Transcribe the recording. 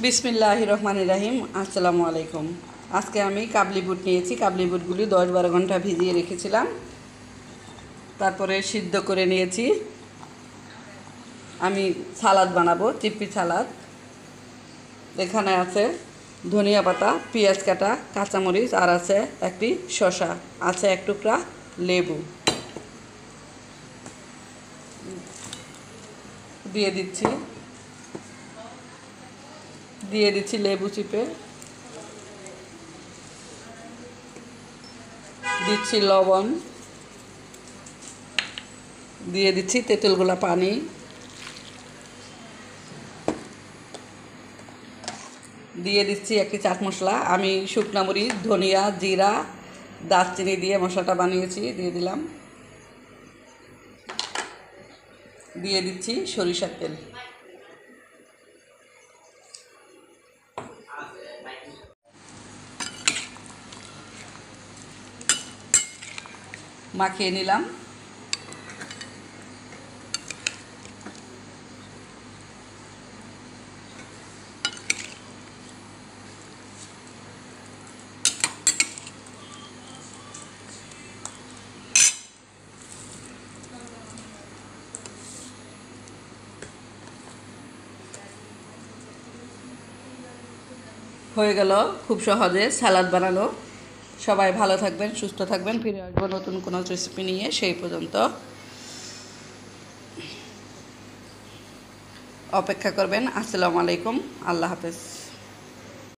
বিসমিল্লাহির রহমানির রহিম। আসসালামু আলাইকুম। আজকে আমি কাবলি বুট নিয়েছি। কাবলি বুটগুলি 10-12 ঘন্টা ভিজিয়ে রেখেছিলাম, তারপরে সিদ্ধ করে নিয়েছি। আমি সালাদ বানাবো, চিপ্পি সালাদ। এখানে আছে ধনিয়া পাতা, পেঁয়াজ কাটা, কাঁচামরিচ, আর আছে একটি শসা, আছে এক টুকরা লেবু। দিয়ে দিচ্ছি লেবু চিপে, দিচ্ছি লবণ, দিয়ে দিচ্ছি তেঁতুল গোলা পানি, দিয়ে দিচ্ছি একটি চাট মশলা। আমি শুকনো মরিচ, ধনিয়া, জিরা, দারচিনি দিয়ে মশলাটা বানিয়েছি, দিয়ে দিলাম। দিয়ে দিচ্ছি সরিষার তেল। মাখিয়ে নিলাম। হয়ে গেল খুব সহজে সালাদ বানানো। সবাই ভালো থাকবেন, সুস্থ থাকবেন। ফিরে আসবো নতুন কোনো রেসিপি নিয়ে। সেই পর্যন্ত অপেক্ষা করবেন। আসসালামু আলাইকুম, আল্লাহ হাফেজ।